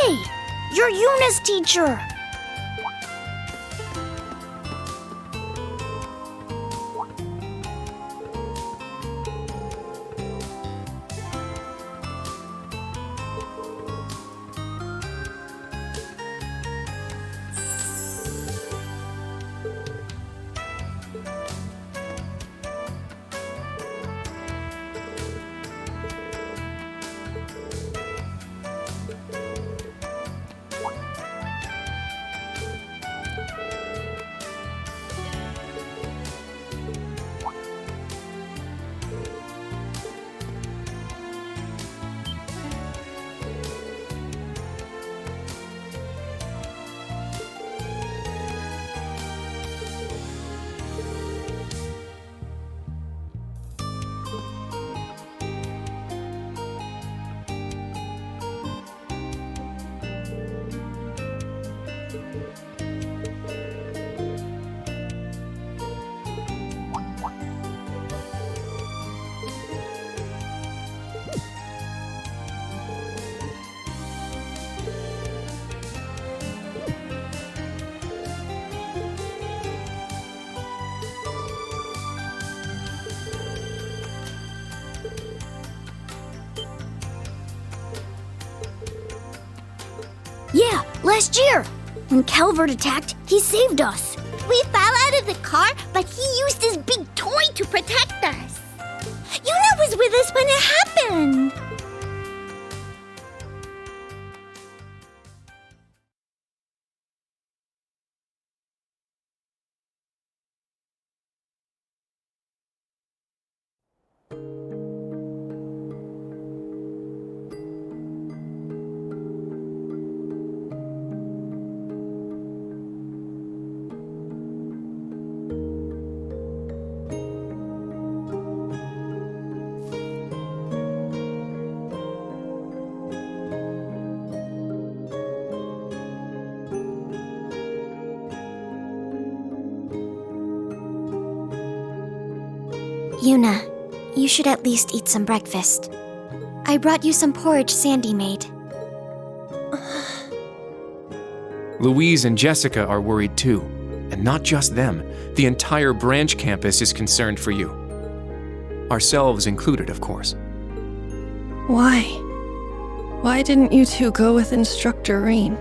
Hey! You're Yuna's teacher! Yeah, last year! When Olivert attacked, he saved us. We fell out of the car, but he used his big toy to protect us. Juna was with us when it happened. Juna, you should at least eat some breakfast. I brought you some porridge Sandy made. Louise and Jessica are worried too. And not just them. The entire branch campus is concerned for you. Ourselves included, of course. Why? Why didn't you two go with Instructor Rean?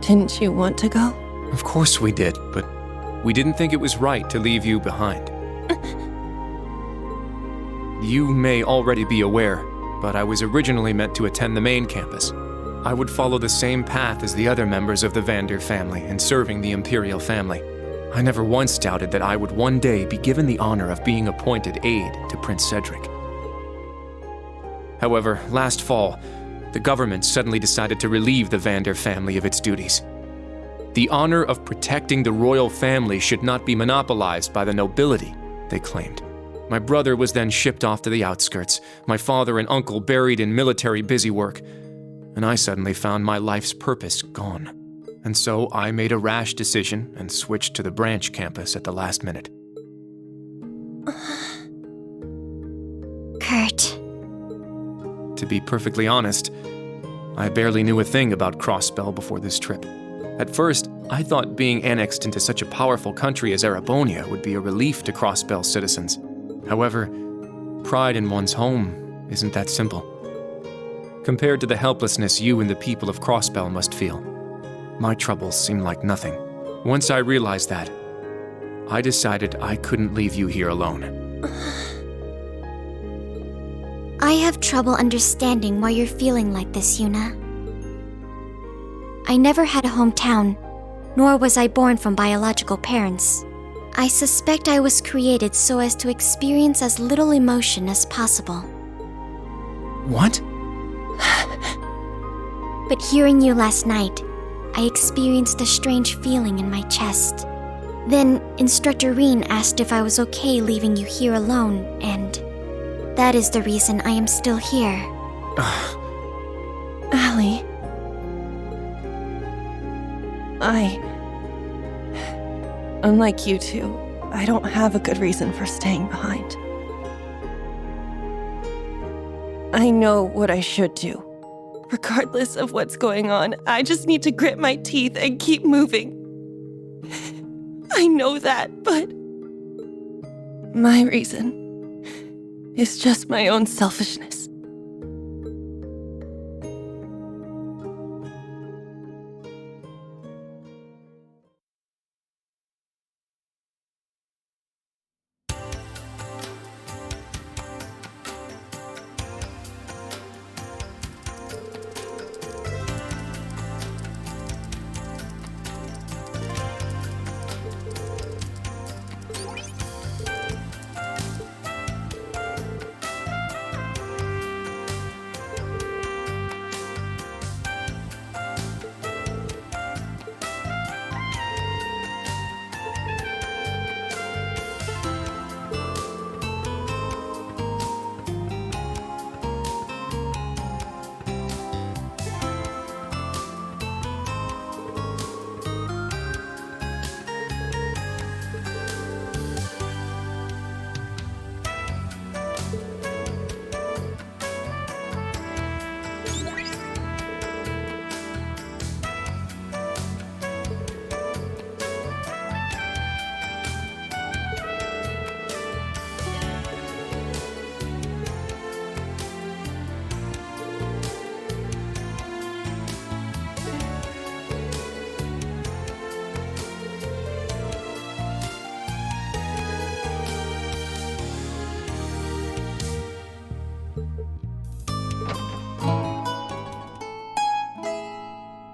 Didn't you want to go? Of course we did, but we didn't think it was right to leave you behind. You may already be aware, but I was originally meant to attend the main campus. I would follow the same path as the other members of the Vander family in serving the Imperial family. I never once doubted that I would one day be given the honor of being appointed aide to Prince Cedric. However, last fall, the government suddenly decided to relieve the Vander family of its duties. The honor of protecting the royal family should not be monopolized by the nobility, they claimed. My brother was then shipped off to the outskirts, my father and uncle buried in military busy work, and I suddenly found my life's purpose gone. And so I made a rash decision and switched to the branch campus at the last minute. Kurt. To be perfectly honest, I barely knew a thing about Crossspell before this trip. At first, I thought being annexed into such a powerful country as Erebonia would be a relief to Crossspell citizens. However, pride in one's home isn't that simple. Compared to the helplessness you and the people of Crossspell must feel, my troubles seem like nothing. Once I realized that, I decided I couldn't leave you here alone. I have trouble understanding why you're feeling like this, Juna. I never had a hometown, nor was I born from biological parents. I suspect I was created so as to experience as little emotion as possible. What? But hearing you last night, I experienced a strange feeling in my chest. Then, Instructor Rean asked if I was okay leaving you here alone, and that is the reason I am still here. Allie. Unlike you two, I don't have a good reason for staying behind. I know what I should do. Regardless of what's going on, I just need to grit my teeth and keep moving. I know that, but my reason is just my own selfishness.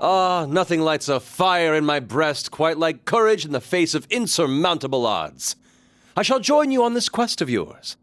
Ah, nothing lights a fire in my breast quite like courage in the face of insurmountable odds. I shall join you on this quest of yours.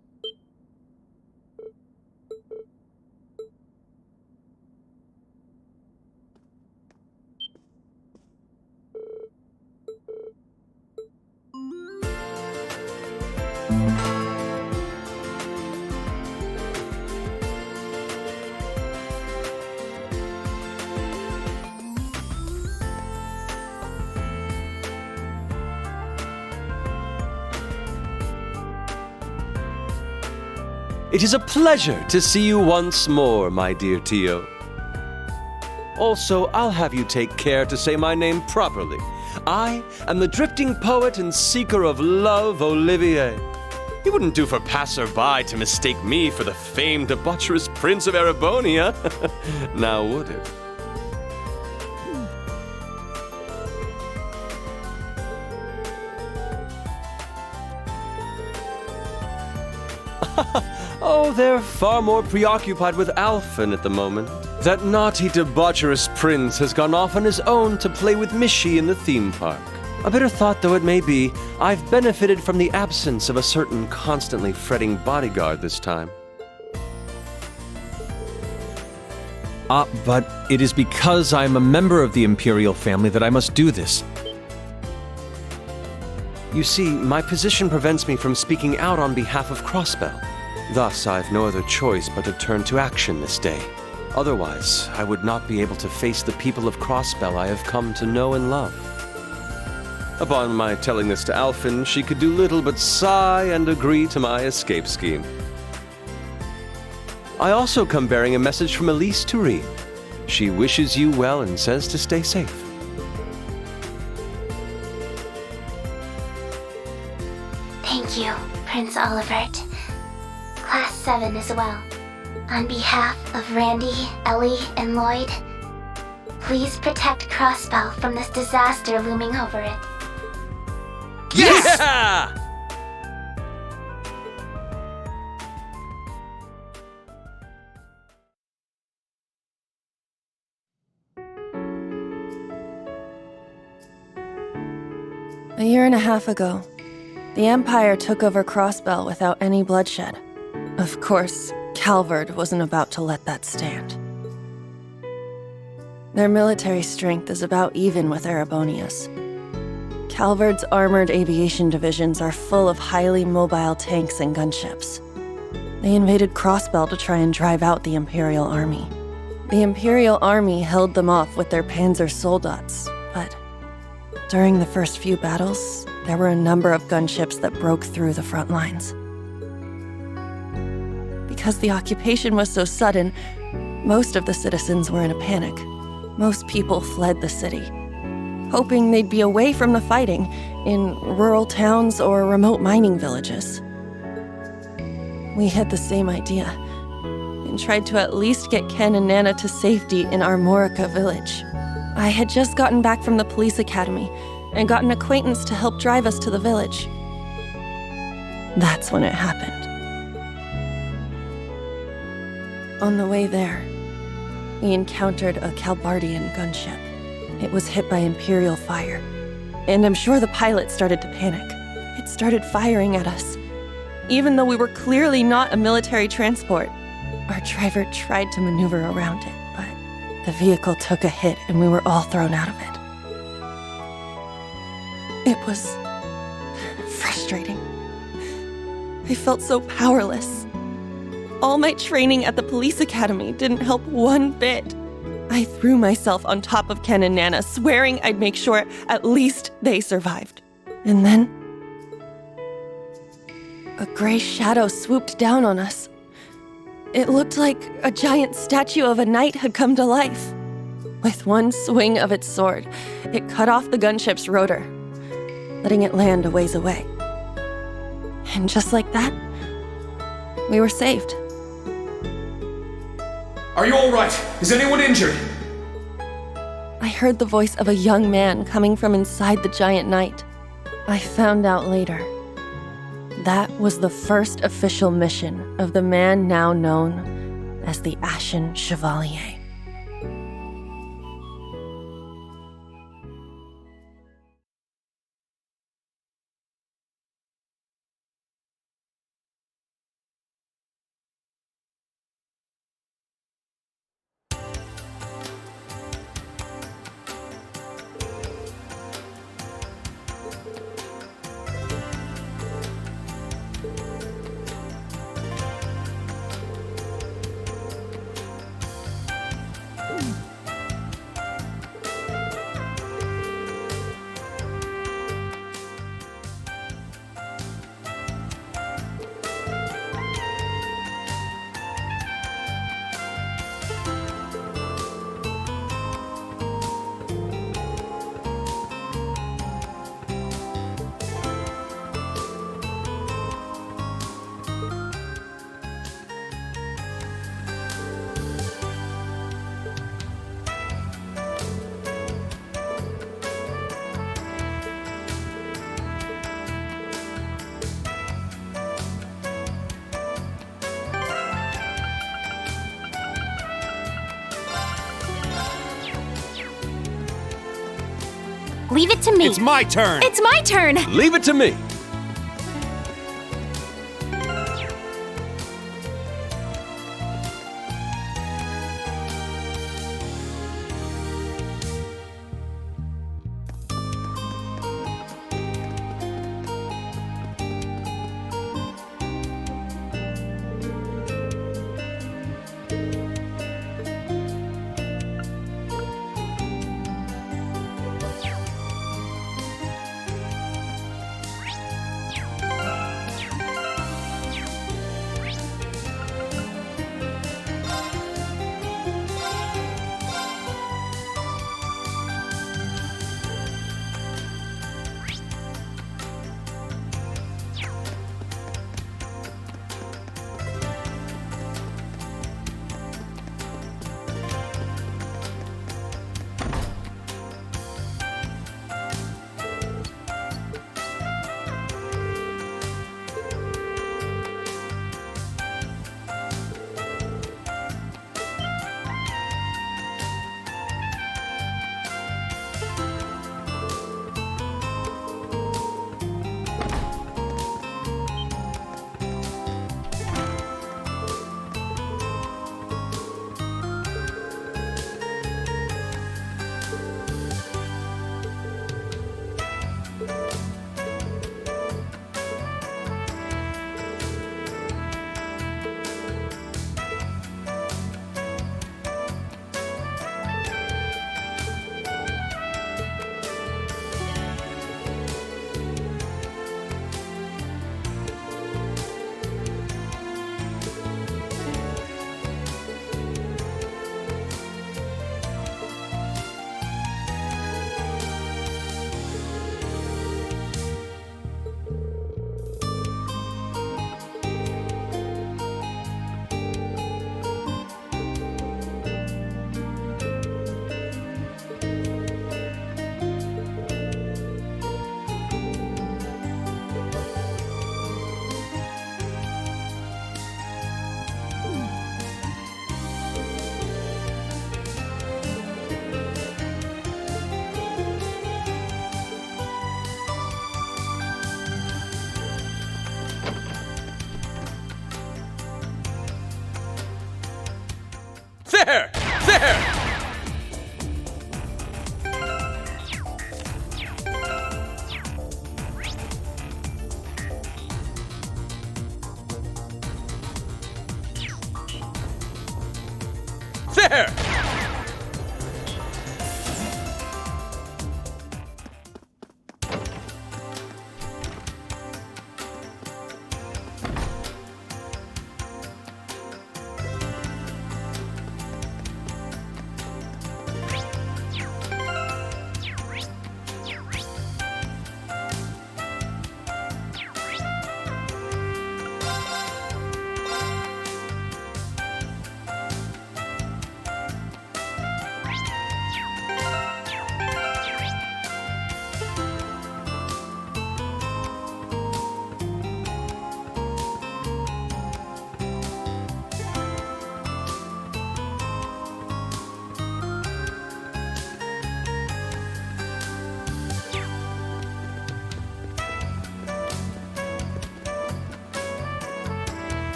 It is a pleasure to see you once more, my dear Tio. Also, I'll have you take care to say my name properly. I am the drifting poet and seeker of love, Olivier. It wouldn't do for passer-by to mistake me for the famed debaucherous Prince of Erebonia. Now would it? Oh, they're far more preoccupied with Alphen at the moment. That naughty, debaucherous prince has gone off on his own to play with Mishy in the theme park. A bitter thought though it may be, I've benefited from the absence of a certain constantly fretting bodyguard this time. But it is because I am a member of the Imperial family that I must do this. You see, my position prevents me from speaking out on behalf of Crossbell. Thus, I've no other choice but to turn to action this day. Otherwise, I would not be able to face the people of Crossbell I have come to know and love. Upon my telling this to Alphen, she could do little but sigh and agree to my escape scheme. I also come bearing a message from Elise to Rean. She wishes you well and says to stay safe. Thank you, Prince Olivert. Class 7 as well. On behalf of Randy, Ellie, and Lloyd, please protect Crossbell from this disaster looming over it. Yes! Yeah! A year and a half ago, the Empire took over Crossbell without any bloodshed. Of course, Calvard wasn't about to let that stand. Their military strength is about even with Erebonia's. Calvard's armored aviation divisions are full of highly mobile tanks and gunships. They invaded Crossbell to try and drive out the Imperial Army. The Imperial Army held them off with their Panzer Soldats, but during the first few battles, there were a number of gunships that broke through the front lines. Because the occupation was so sudden, Most of the citizens were in a panic. Most people fled the city, hoping they'd be away from the fighting in rural towns or remote mining villages. We had the same idea and tried to at least get Ken and Nana to safety in Armorica village. I had just gotten back from the police academy and got an acquaintance to help drive us to the village. That's when it happened. On the way there, we encountered a Calbardian gunship. It was hit by Imperial fire, and I'm sure the pilot started to panic. It started firing at us. Even though we were clearly not a military transport, our driver tried to maneuver around it, but the vehicle took a hit and we were all thrown out of it. It was frustrating. I felt so powerless. All my training at the police academy didn't help one bit. I threw myself on top of Ken and Nana, swearing I'd make sure at least they survived. And then a gray shadow swooped down on us. It looked like a giant statue of a knight had come to life. With one swing of its sword, it cut off the gunship's rotor, letting it land a ways away. And just like that, we were saved. Are you all right? Is anyone injured? I heard the voice of a young man coming from inside the giant knight. I found out later. That was the first official mission of the man now known as the Ashen Chevalier. Leave it to me. It's my turn! It's my turn! Leave it to me! There!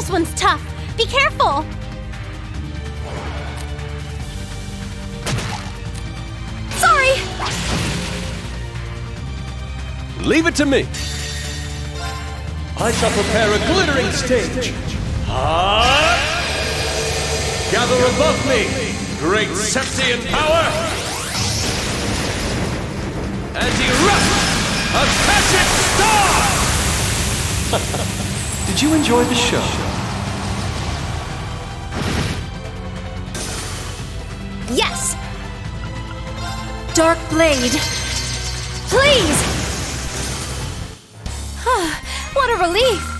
This one's tough. Be careful! Sorry! Leave it to me. I shall prepare a glittering stage. Gather above me, great Septian power, and erupt a magic star! Did you enjoy the show? Yes! Dark Blade! Please! What a relief!